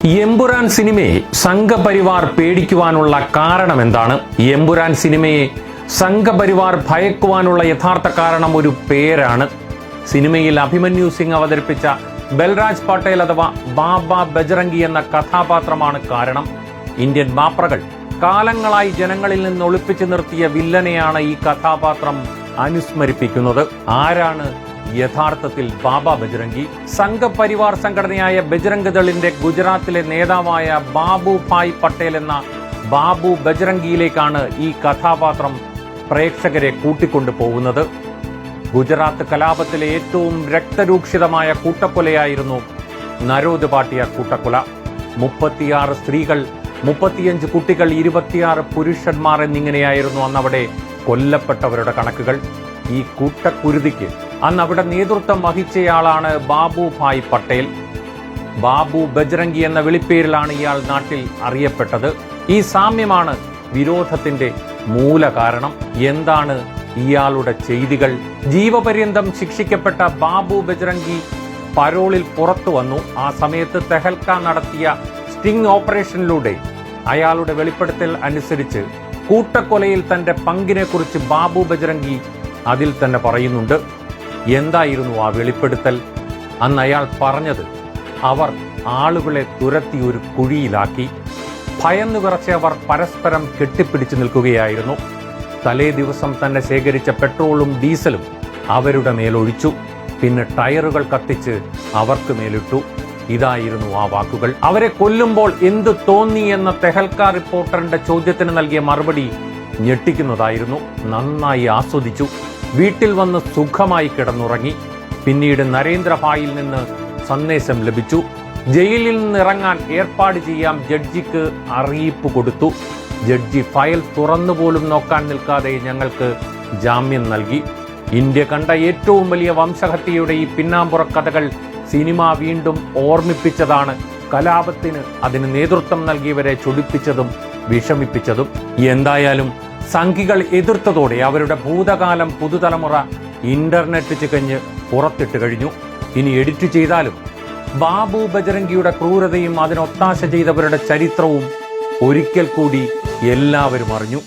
എമ്പുരാൻ സിനിമയെ സംഘപരിവാർ പേടിക്കുവാനുള്ള കാരണം എന്താണ്? എമ്പുരാൻ സിനിമയെ സംഘപരിവാർ ഭയക്കുവാനുള്ള യഥാർത്ഥ കാരണം ഒരു പേരാണ്. സിനിമയിൽ അഭിമന്യു സിംഗ് അവതരിപ്പിച്ച ബൽരാജ് പട്ടേൽ അഥവാ ബാബ ബജ്റംഗി എന്ന കഥാപാത്രമാണ് കാരണം. ഇന്ത്യൻ മാപ്രകൾ കാലങ്ങളായി ജനങ്ങളിൽ നിന്ന് ഒളിപ്പിച്ചു നിർത്തിയ വില്ലനെയാണ് ഈ കഥാപാത്രം അനുസ്മരിപ്പിക്കുന്നത്. ആരാണ് യഥാർത്ഥത്തിൽ ബാബ ബജ്റംഗി? സംഘപരിവാർ സംഘടനയായ ബജ്റംഗ് ദളിന്റെ ഗുജറാത്തിലെ നേതാവായ ബാബുഭായ് പട്ടേൽ എന്ന ബാബു ബജ്റംഗിയിലേക്കാണ് ഈ കഥാപാത്രം പ്രേക്ഷകരെ കൂട്ടിക്കൊണ്ടു പോകുന്നത്. ഗുജറാത്ത് കലാപത്തിലെ ഏറ്റവും രക്തരൂക്ഷിതമായ കൂട്ടക്കൊലയായിരുന്നു നരോദ് പാട്ടിയ കൂട്ടക്കൊല. 36 സ്ത്രീകൾ, 35 കുട്ടികൾ, 26 പുരുഷന്മാർ എന്നിങ്ങനെയായിരുന്നു അന്നവിടെ കൊല്ലപ്പെട്ടവരുടെ കണക്കുകൾ. ഈ കൂട്ടക്കുരുതിക്ക് അന്ന് അവിടെ നേതൃത്വം വഹിച്ചയാളാണ് ബാബുഭായ് പട്ടേൽ. ബാബു ബജ്റംഗി എന്ന വിളിപ്പേരിലാണ് ഇയാൾ നാട്ടിൽ അറിയപ്പെട്ടത്. ഈ സാമ്യമാണ് വിരോധത്തിന്റെ മൂല കാരണം. എന്താണ് ഇയാളുടെ ചെയ്തികൾ? ജീവപര്യന്തം ശിക്ഷിക്കപ്പെട്ട ബാബു ബജ്റംഗി പരോളിൽ പുറത്തു വന്നു. ആ സമയത്ത് തെഹൽക്ക നടത്തിയ സ്റ്റിംഗ് ഓപ്പറേഷനിലൂടെ അയാളുടെ വെളിപ്പെടുത്തൽ അനുസരിച്ച് കൂട്ടക്കൊലയിൽ തന്റെ പങ്കിനെ കുറിച്ച് ബാബു ബജ്റംഗി അതിൽ തന്നെ പറയുന്നുണ്ട്. എന്തായിരുന്നു ആ വെളിപ്പെടുത്തൽ? അന്ന് അയാൾ പറഞ്ഞത്, അവർ ആളുകളെ തുരത്തി ഒരു കുഴിയിലാക്കി. ഭയന്നു വിറച്ച് അവർ പരസ്പരം കെട്ടിപ്പിടിച്ചു നിൽക്കുകയായിരുന്നു. തലേ ദിവസം തന്നെ ശേഖരിച്ച പെട്രോളും ഡീസലും അവരുടെ മേലൊഴിച്ചു. പിന്നെ ടയറുകൾ കത്തിച്ച് അവർക്ക് മേലിട്ടു. ഇതായിരുന്നു ആ വാക്കുകൾ. അവരെ കൊല്ലുമ്പോൾ എന്ത് തോന്നി എന്ന തെഹൽക്ക റിപ്പോർട്ടറിന്റെ ചോദ്യത്തിന് നൽകിയ മറുപടി ഞെട്ടിക്കുന്നതായിരുന്നു. നന്നായി ആസ്വദിച്ചു. വീട്ടിൽ വന്ന് സുഖമായി കിടന്നുറങ്ങി. പിന്നീട് നരേന്ദ്രഭായിൽ നിന്ന് സന്ദേശം ലഭിച്ചു. ജയിലിൽ നിന്ന് ഇറങ്ങാൻ ഏർപ്പാട് ചെയ്യാൻ ജഡ്ജിക്ക് അറിയിപ്പ് കൊടുത്തു. ജഡ്ജി ഫയൽ തുറന്നുപോലും നോക്കാൻ നിൽക്കാതെ ഞങ്ങൾക്ക് ജാമ്യം നൽകി. ഇന്ത്യ കണ്ട ഏറ്റവും വലിയ വംശഹത്യയുടെ ഈ പിന്നാമ്പുറ കഥകൾ സിനിമ വീണ്ടും ഓർമ്മിപ്പിച്ചതാണ്. കലാപത്തിന് അതിന് നേതൃത്വം നൽകിയവരെ ചൊടിപ്പിച്ചതും വിഷമിപ്പിച്ചതും. എന്തായാലും സംഘികൾ എതിർത്തതോടെ അവരുടെ ഭൂതകാലം പുതുതലമുറ ഇന്റർനെറ്റ് ചികഞ്ഞ് പുറത്തിട്ട് കഴിഞ്ഞു. ഇനി എഡിറ്റ് ചെയ്താലും ബാബു ബജ്റംഗിയുടെ ക്രൂരതയും അതിനൊത്താശ ചെയ്തവരുടെ ചരിത്രവും ഒരിക്കൽ കൂടി എല്ലാവരും അറിഞ്ഞു.